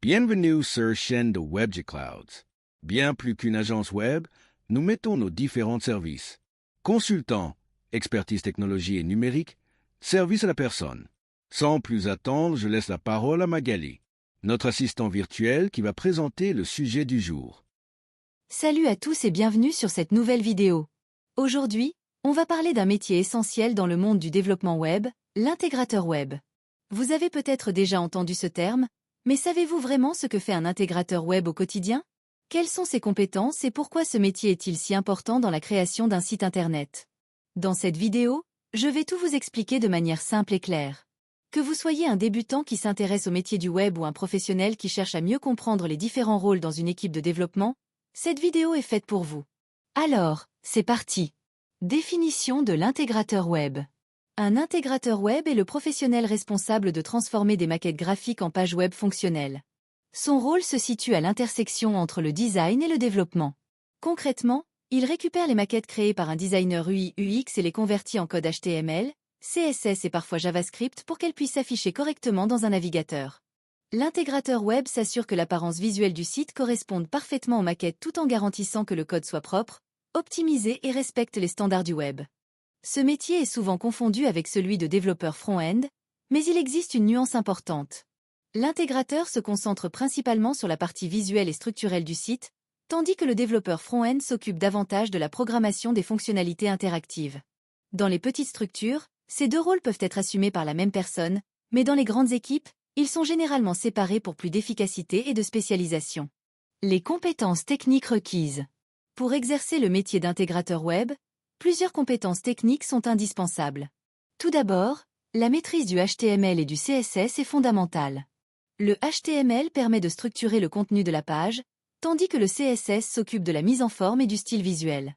Bienvenue sur chaîne de WebG Clouds. Bien plus qu'une agence web, nous mettons nos différents services. Consultant, expertise technologie et numérique, service à la personne. Sans plus attendre, je laisse la parole à Magali, notre assistant virtuel qui va présenter le sujet du jour. Salut à tous et bienvenue sur cette nouvelle vidéo. Aujourd'hui, on va parler d'un métier essentiel dans le monde du développement web, l'intégrateur web. Vous avez peut-être déjà entendu ce terme, mais savez-vous vraiment ce que fait un intégrateur web au quotidien? Quelles sont ses compétences et pourquoi ce métier est-il si important dans la création d'un site internet? Dans cette vidéo, je vais tout vous expliquer de manière simple et claire. Que vous soyez un débutant qui s'intéresse au métier du web ou un professionnel qui cherche à mieux comprendre les différents rôles dans une équipe de développement, cette vidéo est faite pour vous. Alors, c'est parti. Définition de l'intégrateur web. Un intégrateur web est le professionnel responsable de transformer des maquettes graphiques en pages web fonctionnelles. Son rôle se situe à l'intersection entre le design et le développement. Concrètement, il récupère les maquettes créées par un designer UI, UX et les convertit en code HTML, CSS et parfois JavaScript pour qu'elles puissent s'afficher correctement dans un navigateur. L'intégrateur web s'assure que l'apparence visuelle du site corresponde parfaitement aux maquettes tout en garantissant que le code soit propre, optimisé et respecte les standards du web. Ce métier est souvent confondu avec celui de développeur front-end, mais il existe une nuance importante. L'intégrateur se concentre principalement sur la partie visuelle et structurelle du site, tandis que le développeur front-end s'occupe davantage de la programmation des fonctionnalités interactives. Dans les petites structures, ces deux rôles peuvent être assumés par la même personne, mais dans les grandes équipes, ils sont généralement séparés pour plus d'efficacité et de spécialisation. Les compétences techniques requises. Pour exercer le métier d'intégrateur web, plusieurs compétences techniques sont indispensables. Tout d'abord, la maîtrise du HTML et du CSS est fondamentale. Le HTML permet de structurer le contenu de la page, tandis que le CSS s'occupe de la mise en forme et du style visuel.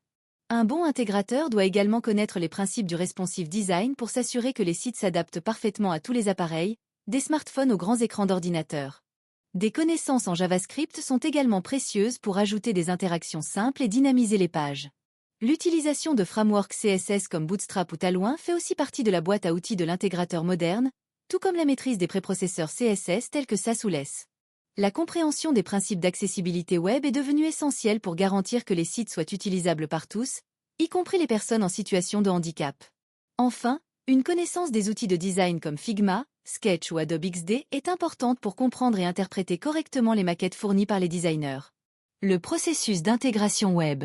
Un bon intégrateur doit également connaître les principes du responsive design pour s'assurer que les sites s'adaptent parfaitement à tous les appareils, des smartphones aux grands écrans d'ordinateur. Des connaissances en JavaScript sont également précieuses pour ajouter des interactions simples et dynamiser les pages. L'utilisation de frameworks CSS comme Bootstrap ou Tailwind fait aussi partie de la boîte à outils de l'intégrateur moderne, tout comme la maîtrise des préprocesseurs CSS tels que SAS ou Less. La compréhension des principes d'accessibilité web est devenue essentielle pour garantir que les sites soient utilisables par tous, y compris les personnes en situation de handicap. Enfin, une connaissance des outils de design comme Figma, Sketch ou Adobe XD est importante pour comprendre et interpréter correctement les maquettes fournies par les designers. Le processus d'intégration web.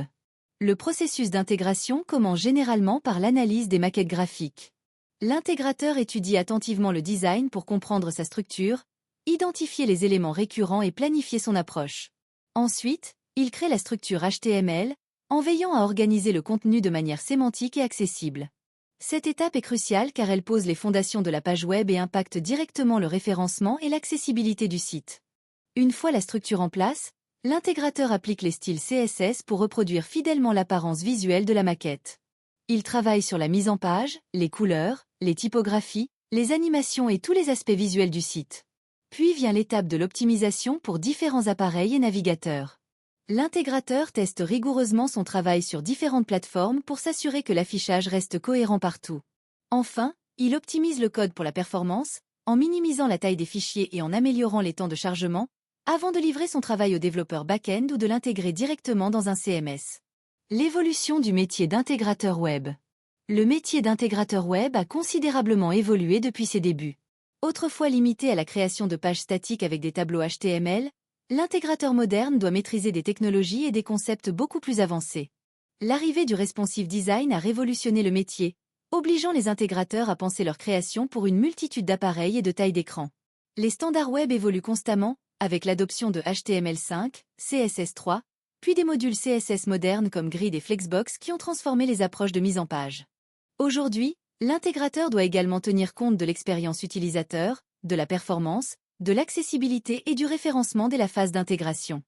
Le processus d'intégration commence généralement par l'analyse des maquettes graphiques. L'intégrateur étudie attentivement le design pour comprendre sa structure, identifier les éléments récurrents et planifier son approche. Ensuite, il crée la structure HTML, en veillant à organiser le contenu de manière sémantique et accessible. Cette étape est cruciale car elle pose les fondations de la page web et impacte directement le référencement et l'accessibilité du site. Une fois la structure en place, l'intégrateur applique les styles CSS pour reproduire fidèlement l'apparence visuelle de la maquette. Il travaille sur la mise en page, les couleurs, les typographies, les animations et tous les aspects visuels du site. Puis vient l'étape de l'optimisation pour différents appareils et navigateurs. L'intégrateur teste rigoureusement son travail sur différentes plateformes pour s'assurer que l'affichage reste cohérent partout. Enfin, il optimise le code pour la performance, en minimisant la taille des fichiers et en améliorant les temps de chargement, avant de livrer son travail au développeur back-end ou de l'intégrer directement dans un CMS. L'évolution du métier d'intégrateur web. Le métier d'intégrateur web a considérablement évolué depuis ses débuts. Autrefois limité à la création de pages statiques avec des tableaux HTML, l'intégrateur moderne doit maîtriser des technologies et des concepts beaucoup plus avancés. L'arrivée du responsive design a révolutionné le métier, obligeant les intégrateurs à penser leur création pour une multitude d'appareils et de tailles d'écran. Les standards web évoluent constamment, avec l'adoption de HTML5, CSS3, puis des modules CSS modernes comme Grid et Flexbox qui ont transformé les approches de mise en page. Aujourd'hui, l'intégrateur doit également tenir compte de l'expérience utilisateur, de la performance, de l'accessibilité et du référencement dès la phase d'intégration.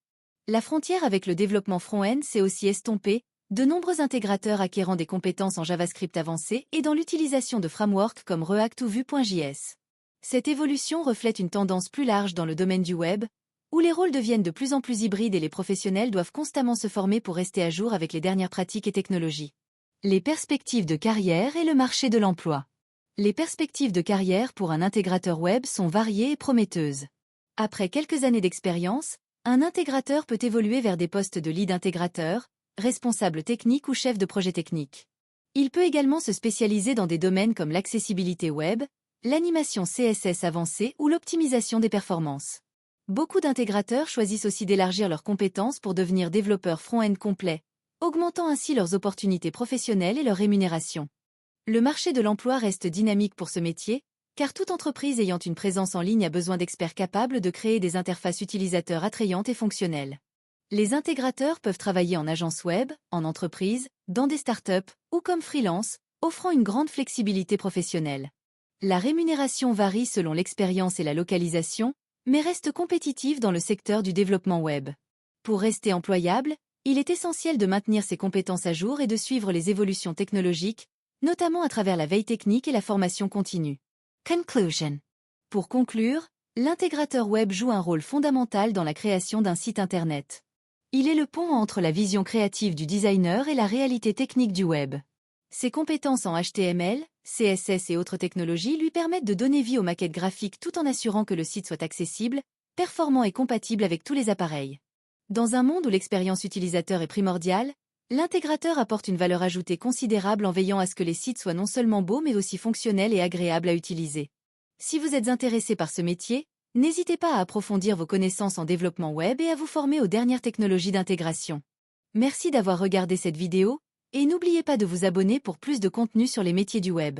La frontière avec le développement front-end s'est aussi estompée, de nombreux intégrateurs acquérant des compétences en JavaScript avancées et dans l'utilisation de frameworks comme React ou Vue.js. Cette évolution reflète une tendance plus large dans le domaine du web, où les rôles deviennent de plus en plus hybrides et les professionnels doivent constamment se former pour rester à jour avec les dernières pratiques et technologies. Les perspectives de carrière et le marché de l'emploi. Les perspectives de carrière pour un intégrateur web sont variées et prometteuses. Après quelques années d'expérience, un intégrateur peut évoluer vers des postes de lead intégrateur, responsable technique ou chef de projet technique. Il peut également se spécialiser dans des domaines comme l'accessibilité web, l'animation CSS avancée ou l'optimisation des performances. Beaucoup d'intégrateurs choisissent aussi d'élargir leurs compétences pour devenir développeurs front-end complets, augmentant ainsi leurs opportunités professionnelles et leur rémunération. Le marché de l'emploi reste dynamique pour ce métier, car toute entreprise ayant une présence en ligne a besoin d'experts capables de créer des interfaces utilisateurs attrayantes et fonctionnelles. Les intégrateurs peuvent travailler en agence web, en entreprise, dans des startups ou comme freelance, offrant une grande flexibilité professionnelle. La rémunération varie selon l'expérience et la localisation, mais reste compétitive dans le secteur du développement web. Pour rester employable, il est essentiel de maintenir ses compétences à jour et de suivre les évolutions technologiques, notamment à travers la veille technique et la formation continue. Conclusion. Pour conclure, l'intégrateur web joue un rôle fondamental dans la création d'un site Internet. Il est le pont entre la vision créative du designer et la réalité technique du web. Ses compétences en HTML, CSS et autres technologies lui permettent de donner vie aux maquettes graphiques tout en assurant que le site soit accessible, performant et compatible avec tous les appareils. Dans un monde où l'expérience utilisateur est primordiale, l'intégrateur apporte une valeur ajoutée considérable en veillant à ce que les sites soient non seulement beaux mais aussi fonctionnels et agréables à utiliser. Si vous êtes intéressé par ce métier, n'hésitez pas à approfondir vos connaissances en développement web et à vous former aux dernières technologies d'intégration. Merci d'avoir regardé cette vidéo, et n'oubliez pas de vous abonner pour plus de contenu sur les métiers du web.